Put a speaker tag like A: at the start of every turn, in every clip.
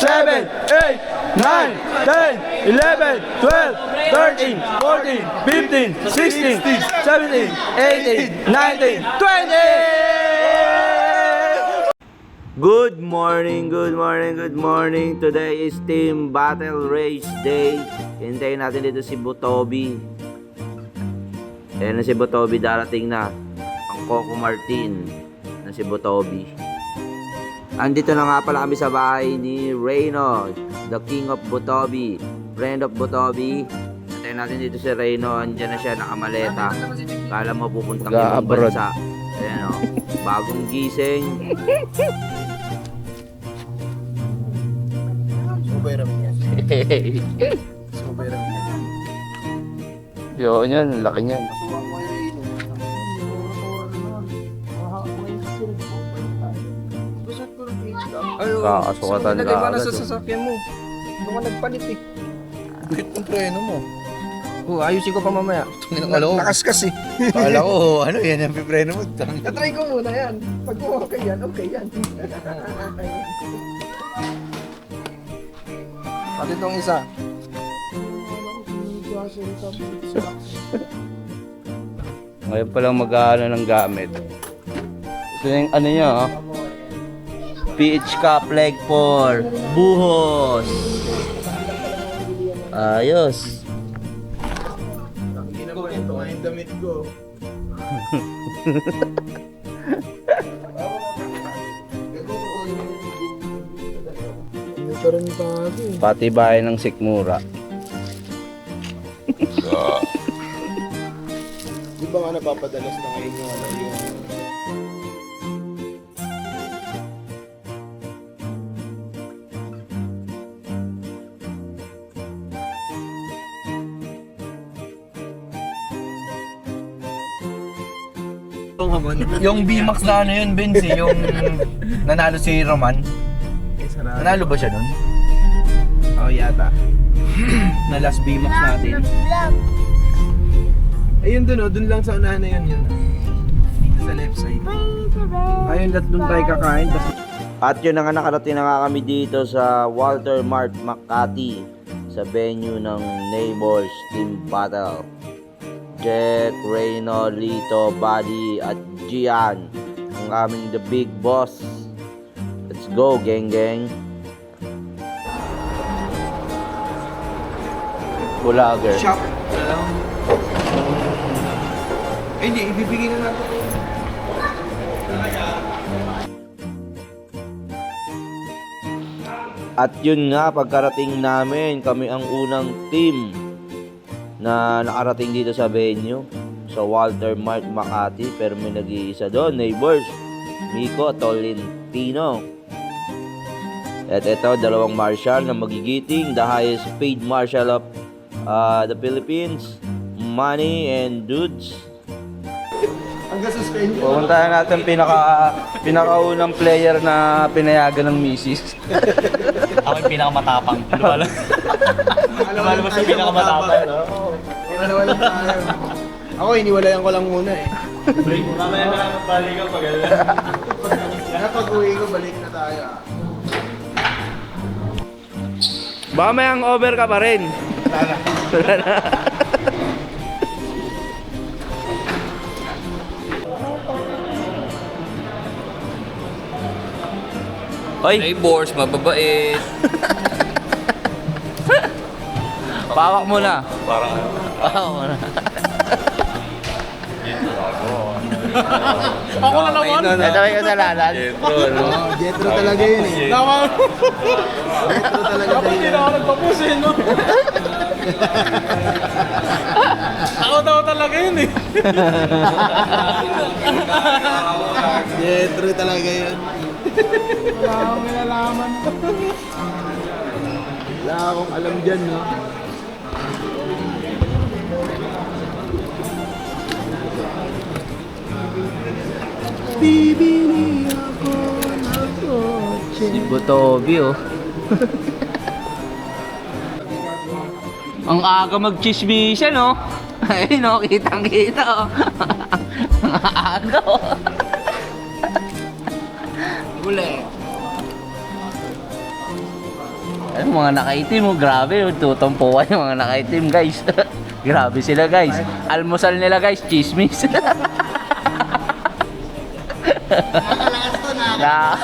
A: 7, 8, 9, 10, 11, 12, 13, 14, 15, 16, 17, 18, 19, 20! Good morning, good morning, good morning. Today is Team Battle Race Day. Hintayin natin dito si Botobi. Ayan na si Botobi, darating na. Ang Coco Martin na si Botobi. Andito na nga pala kami sa bahay ni Reyno, the king of Botobi, friend of Botobi. Hintayin natin dito si Reyno. Andiyan na siya, nakamaleta. Kala mo pupuntang ibang bansa. Ayan o, bagong gising.
B: Subay ramen yan. Subay ramen yan.
A: Yo, yan, laki niyan. Kakasukatan ka
B: agad. Lagay
A: agad.
B: sa sasakyan mo. Doon ka nagpalit eh. Bakit ang preno mo? Ayusin ko pa mamaya. Nakaskas eh.
C: Kala ko, ano yan ang pipreno mo?
B: Natry ko muna yan. Pag okay yan, okay yan. Pati itong isa.
A: Ngayon pa lang mag-ano ng gamit. Ito yung ano niya, oh. PH Cup Leg 4 Buhos. Ayos.
C: Ito nga yung damit ko.
B: Hindi pa rin bago eh.
A: Pati bahay ng sikmura.
C: Di ba nga napapadalas na ngayon yung ano yung...
A: Yung B-Max na ano yun, Benz, yung nanalo si Roman. Nanalo ba siya nun?
B: Oh, yata.
A: Na last B-Max natin.
B: Ayun dun oh, dun lang sa unahan na yun yun. Dito sa left side. Ayun, dun tayo kakain.
A: At yun na nga, nakarating na nga kami dito sa Walter Mart Makati sa venue ng Neighbors Team Battle. Jack, Reyno, Lito, Buddy at Gian, ang aming the big boss. Let's go, gang gang. Bulager.
B: Shop. Ay, hindi. Ibibigay na natin.
A: At yun nga, pagkarating namin, kami ang unang team na nakarating dito sa venue sa Walter Mart Makati, pero may nag-iisa doon, Neighbors, Miko Tolentino. At ito, dalawang marshal na magigiting, the highest paid marshal of the Philippines, Manny and Dudes.
B: Hanggang sa Spain.
A: Pupuntahan natin pinakaunang player na pinayagan ng misis.
D: Ako yung pinakamatapang. Lumalabas yung pinakamatapang.
B: Wala tayo. Ako, iniwalayan ko lang muna eh.
D: Break mo. Mamaya na lang balik ang pag
B: Kapag uwi ko, balik na tayo.
A: Baka may hangover ka pa rin. Wala na. Oy,
D: Neighbors, mababait.
A: pawak mo na.
D: Parang
A: Pawak mo na.
D: ako na naman.
A: Ito may kasalanan.
B: Jetro talaga yun eh.
D: Naman.
B: Jetro talaga
D: Dapat hindi na ako nagpapusin, no? Ako daw talaga yun eh.
B: Jetro talaga yun. Wala akong nilalaman. Wala akong alam dyan, no? Bibili ako ng kotse.
A: Si Botobi, oh. Ang aga mag-chismisan, oh. Ayun, oh, kitang-kita, oh. Ang aga, oh.
B: Uli.
A: mga nakaitim, oh. Grabe, oh. Tutumpuan yung mga nakaitim, guys. Grabe sila, guys. Almusal nila, guys, chismis. Na.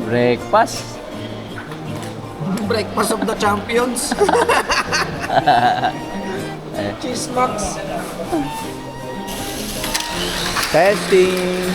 A: Breakfast.
B: Breakfast of the champions. Cheese Max.
A: Testing.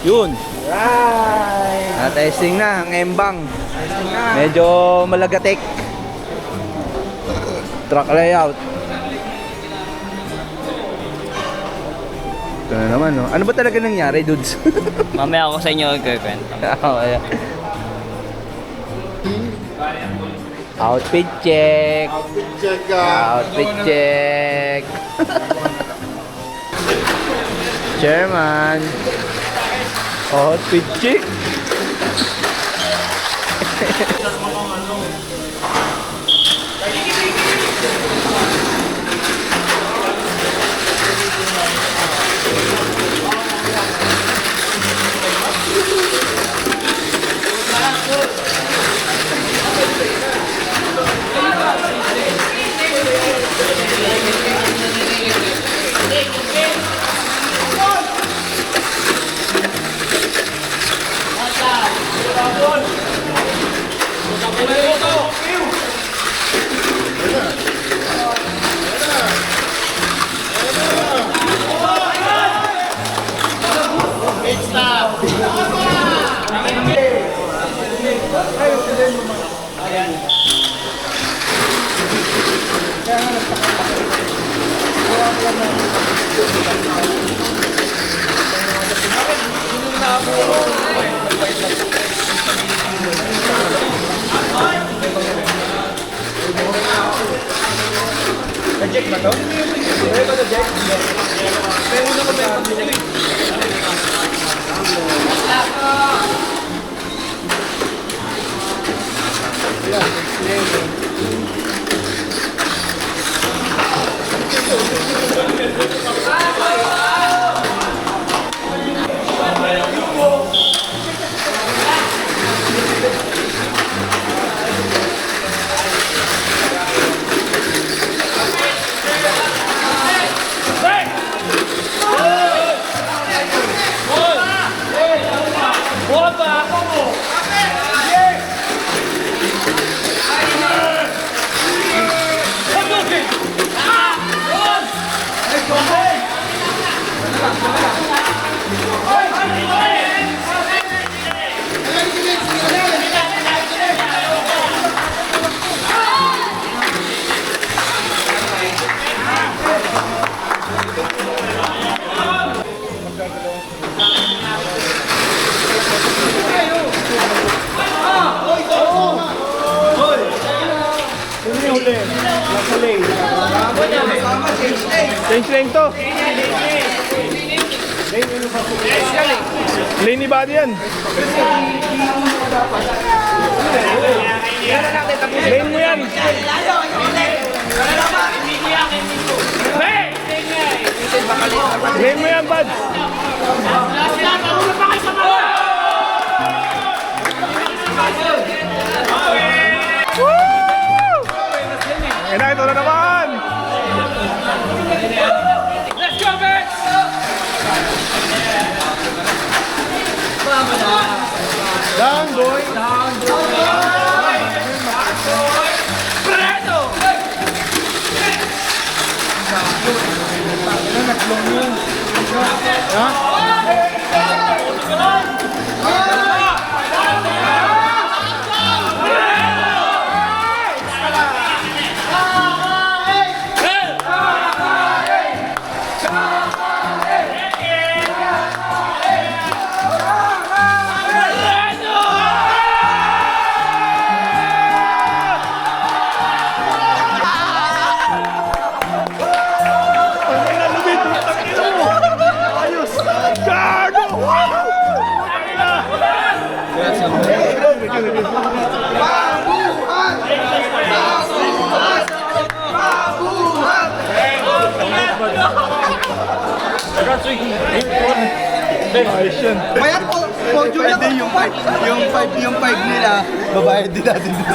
A: Yun.
B: Right.
A: Na-testing na ang embang. Medyo malagatik. Truck layout. Ito na naman, no? Ano ba talaga nangyari, dudes?
D: Mamaya ako sa inyo magkikwento.
A: Outfit check.
C: Outfit check ka.
A: Outfit check. Chairman. Outfit check.
E: Change lane to. Lane ni body yan. Lane mo yan. Lane mo yan, bud. Ito na naman. Down, boy. Down, boy. Preto!
B: Bayad po, podium na po.
C: Yung 5 nila, babayad din natin dito.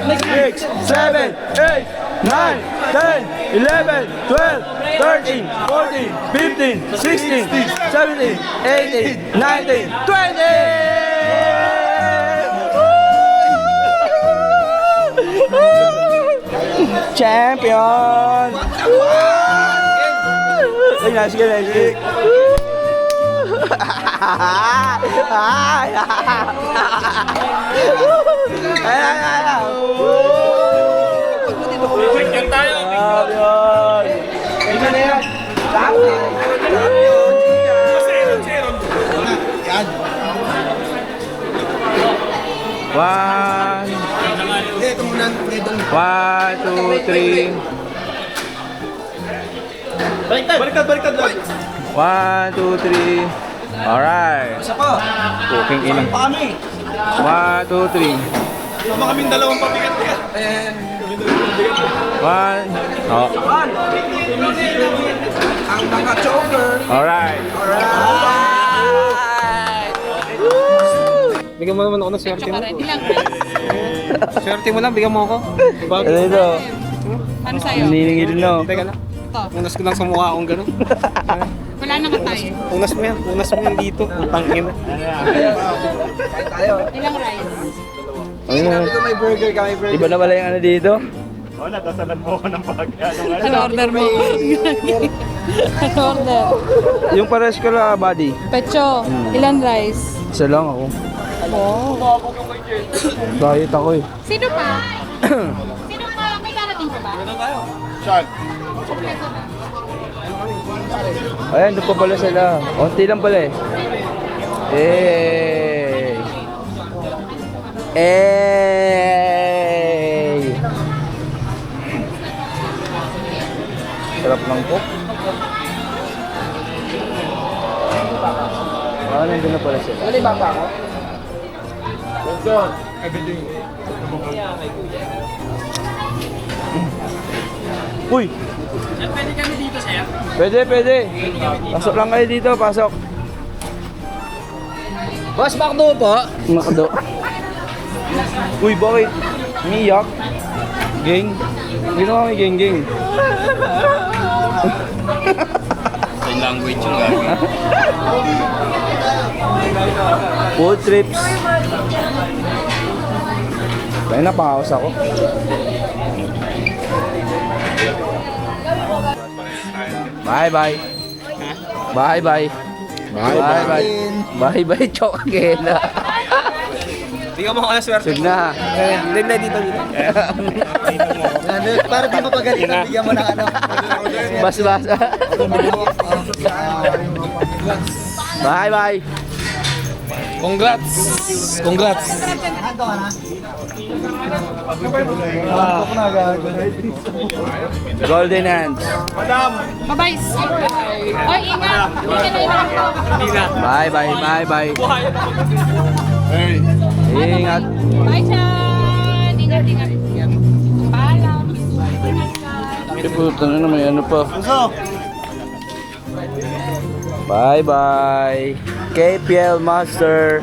A: 6, 7, 8, 9, 10, 11, 12, 13, 14, 15, 16, 17, 18, 19, 20! Champion! Ay, sige, sige.
E: Picture tayo.
A: Tingnan na yan.
C: Yan.
A: One,
C: Ito muna, ito.
A: 1, 2, 3.
C: Baliktad lang.
A: 1, 2, 3. Alright.
B: Isa pa.
A: Cooking ilang.
B: Kami.
A: 1, 2, 3.
C: Sama kaming dalawang pabigat-bigat.
A: One. Oh.
B: Ang mga choker.
A: Alright.
B: Bigyan mo naman ako ng swerte mo. Swerte mo lang, bigyan mo ako.
A: Ano ito?
F: Ano sa'yo?
A: Niningil no.
B: Teka lang.
F: Ito.
B: Unas ko lang sa mukha akong gano'n.
F: Wala naman tayo.
B: Unas mo yan dito. Utang ina.
F: Ilang rice?
A: Ano?
B: May burger ka, may burger.
A: Iba na pala yung ano dito?
E: Wala, dasalan mo ako ng bag.
F: Ano order mo? Ano order?
A: Yung pares ko lang, buddy.
F: Pecho, ilan rice?
A: Isa lang ako.
F: Wow.
A: Diet ako eh.
F: Sino pa? Sino pa? May darating ka ba?
C: Sean.
A: Ayan, doon pa pala sila. Unti lang pala eh. Sarap ng cook. Ah, nandun na pala sila.
B: Ano ba ako?
A: Uy! Pwede kami dito, sir? Pwede. Pasok lang kayo dito, pasok.
B: Boss, Macdo po.
A: Makdo. Uy, bakit? Umiyak? Gang? Ginawa kami gang.
D: Sign language yung gagawin.
A: Food trips. Kaya napangawas ako. Bye-bye. Bye-bye. Bye-bye, choke again.
B: Bigyan mo ako ng swerte.
A: Sug na.
B: Hindi na dito. Para di mapagalitan, bigyan mo ng ano.
A: Bas-bas. Bye-bye.
B: Congrats.
A: Golden hands.
F: Bye-bye. Oy, ingat. Hindi ka na ingat.
A: Bye-bye. Ingat.
F: Bye, Chan. Ingat. Paalam. Ingat ka.
A: Puta na may ano pa. Bye-bye. KPL Master.